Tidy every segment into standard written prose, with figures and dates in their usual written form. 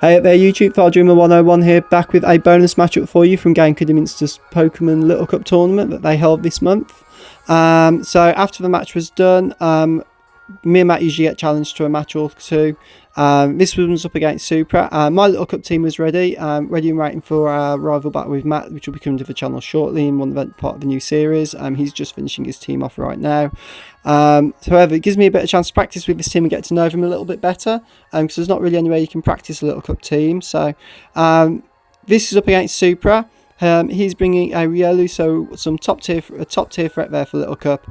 Hey there YouTube, Fardreamer101 here, back with a bonus matchup for you from game Kidderminster's Pokémon Little Cup tournament that they held this month. So after the match was done, me and Matt usually get challenged to a match or two. This one was up against Supra. My Little Cup team was ready and waiting for our rival battle with Matt, which will be coming to the channel shortly in part of the new series. He's just finishing his team off right now. However, it gives me a bit of chance to practice with this team and get to know them a little bit better, because there's not really any way you can practice a Little Cup team. So this is up against Supra. He's bringing a Riolu, so a top tier threat there for Little Cup.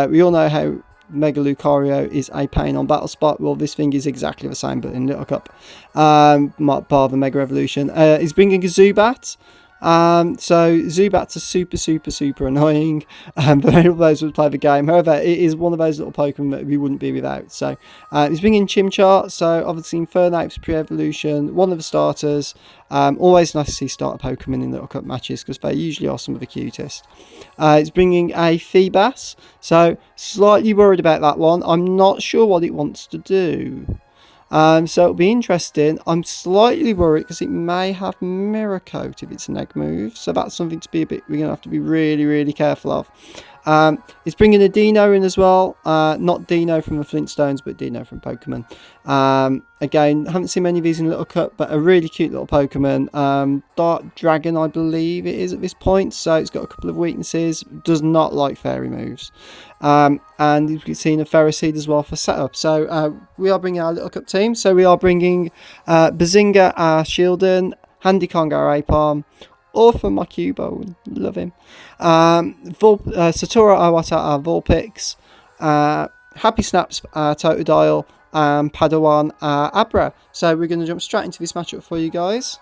We all know how Mega Lucario is a pain on battle spot. Well, this thing is exactly the same, but in Little Cup, bar the Mega Evolution. He's bringing a Zubat. So Zubat's are super annoying, but all of those would play the game. However, it is one of those little Pokemon that we wouldn't be without. So he's bringing Chimchar, so obviously Infernape's pre-evolution, one of the starters. Always nice to see starter Pokemon in Little Cup matches because they usually are some of the cutest. He's bringing a Feebas, so slightly worried about that one. I'm not sure what it wants to do. So it'll be interesting. I'm slightly worried because it may have Mirror Coat if it's an egg move. So that's something to be we're going to have to be really careful of. It's bringing a Dino in as well. Not Dino from the Flintstones, but Dino from Pokemon. Again, haven't seen many of these in Little Cup, but a really cute little Pokemon. Dark Dragon, I believe it is at this point. So it's got a couple of weaknesses. Does not like fairy moves. And you've seen a Ferroseed as well for setup. So we are bringing our Little Cup team. So we are bringing Bazinga, our Shieldon, Handy Kong, our Apalm, Orphan, my Cubo, love him, Satora Iwata, our Vulpix, Happy Snaps, Totodile, and Padawan, Abra. So we're going to jump straight into this matchup for you guys.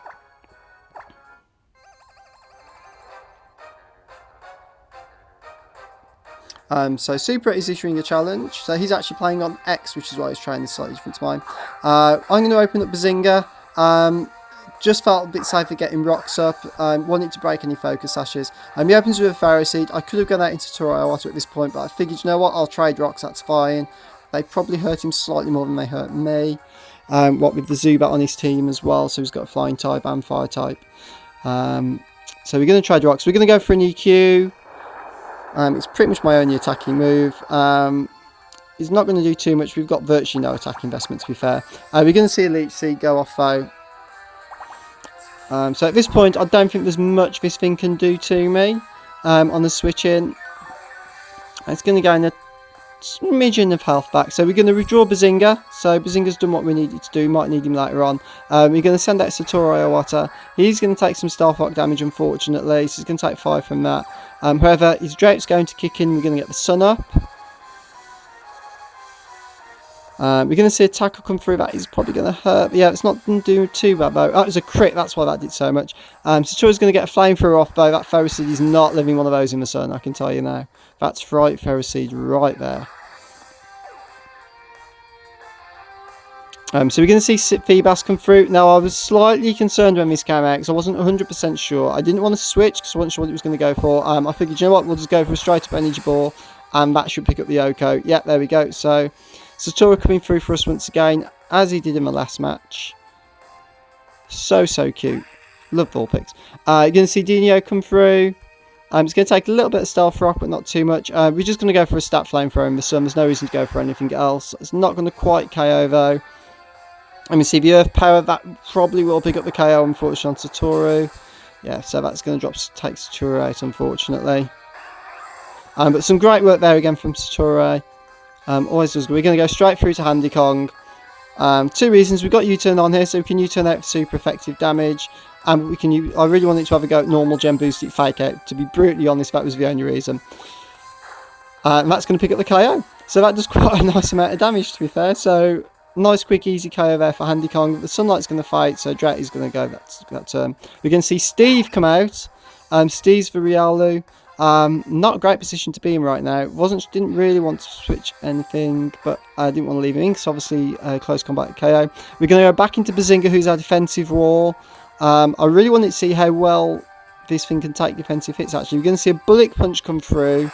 So Supra is issuing a challenge. So he's actually playing on X, which is why he's trying this slightly different to mine. I'm going to open up Bazinga. Just felt a bit safer getting rocks up. Wanted to break any focus sashes. He opens with a Ferroseed. I could have gone out into Toroiwata at this point, but I figured, you know what, I'll trade rocks, that's fine. They probably hurt him slightly more than they hurt me. What with the Zubat on his team as well, so he's got a flying type and fire type. So we're going to trade rocks. We're going to go for an EQ. It's pretty much my only attacking move. He's not going to do too much. We've got virtually no attack investment, to be fair. We're going to see a Leech Seed go off though. So at this point, I don't think there's much this thing can do to me on the switch in. It's going to gain a smidgen of health back. So we're going to withdraw Bazinga. So Bazinga's done what we needed to do. Might need him later on. We're going to send out Satora Iwata. He's going to take some Stealth Rock damage, unfortunately. So he's going to take 5 from that. However, his Drake's going to kick in. We're going to get the Sun up. We're going to see a tackle come through. That is probably going to hurt. But yeah, it's not going to do too bad though. That was a crit. That's why that did so much. Satora's going to get a Flamethrower off though. That Ferroseed is not living one of those in the sun, I can tell you now. That's right, Ferroseed right there. So we're going to see Feebas come through. Now, I was slightly concerned when this came out because I wasn't 100% sure. I didn't want to switch because I wasn't sure what it was going to go for. I figured, you know what, we'll just go for a straight up energy ball and that should pick up the Oko. Yep, there we go. So Satora coming through for us once again, as he did in the last match. So cute. Love Vulpix. You're going to see Dino come through. It's going to take a little bit of Stealth Rock, but not too much. We're just going to go for a stat Flamethrower in the sun. There's no reason to go for anything else. It's not going to quite KO though. Let me see the Earth Power. That probably will pick up the KO, unfortunately, on Satoru. Yeah, so that's going to take Satoru out, unfortunately. But some great work there again from Satoru. Always does good. We're going to go straight through to Handy Kong. 2 reasons. We've got U-turn on here, so we can U-turn out for super effective damage. And we can I really wanted to have a go at normal gem boost it fake out. To be brutally honest, that was the only reason. And that's going to pick up the KO. So that does quite a nice amount of damage, to be fair. So nice, quick, easy KO there for Handy Kong. The Sunlight's going to fight, so Drat is going to go that turn. We're going to see Steve come out. Steve's for Riolu. Not a great position to be in right now. Didn't really want to switch anything, but I didn't want to leave him in because obviously close combat KO. We're going to go back into Bazinga, who's our defensive wall. I really wanted to see how well this thing can take defensive hits. Actually, we're going to see a Bullet Punch come through.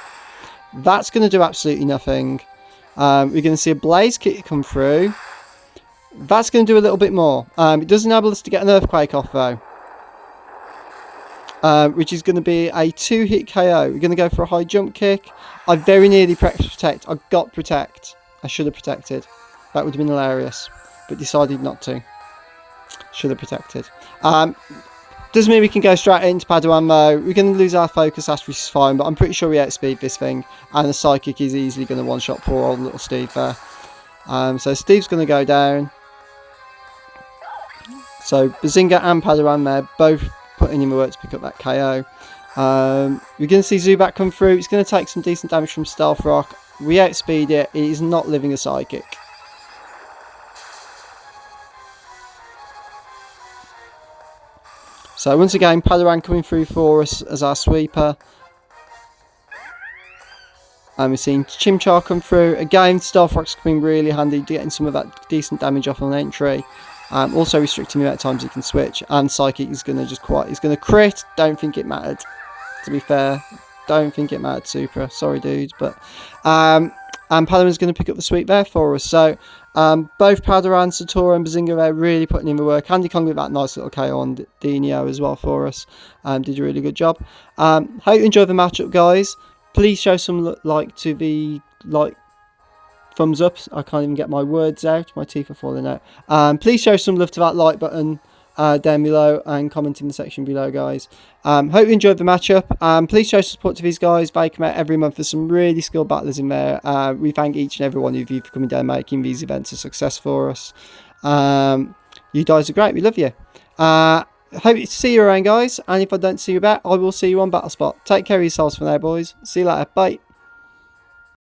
That's going to do absolutely nothing. We're going to see a Blaze Kick come through. That's going to do a little bit more. It does enable us to get an Earthquake off though. Which is going to be a 2-hit KO. We're going to go for a high jump kick. I very nearly pressed protect. I got protect. I should have protected. That would have been hilarious. But decided not to. Should have protected. Doesn't mean we can go straight into Padawan though. We're going to lose our focus, which is fine. But I'm pretty sure we outspeed this thing. And the Psychic is easily going to one-shot poor old little Steve there. So Steve's going to go down. So Bazinga and Padawan there both putting in the work to pick up that KO. We're going to see Zubat come through. It's going to take some decent damage from Stealth Rock. We outspeed it. It is not living a Psychic. So once again, Padawan coming through for us as our sweeper. And we're seeing Chimchar come through. Again, Stealth Rock's coming really handy, getting some of that decent damage off on entry. Also restricting the amount of times he can switch. And Psychic is going to just he's going to crit. Don't think it mattered, to be fair. Don't think it mattered, Supra. Sorry, dudes. But and Padawan's going to pick up the sweep there for us. So both Padawan, Satora and Bazinga there really putting in the work. Andy Kong with that nice little KO on Dino as well for us. Did a really good job. Hope you enjoyed the matchup, guys. Please show some like to the thumbs up. I can't even get my words out. My teeth are falling out. Please show some love to that like button down below and comment in the section below, guys. Hope you enjoyed the matchup. Please show support to these guys. They come out every month for some really skilled battlers in there. We thank each and every one of you for coming down, making these events a success for us. You guys are great. We love you. Hope to see you around, guys. And if I don't see you back, I will see you on Battle Spot. Take care of yourselves for now, boys. See you later. Bye.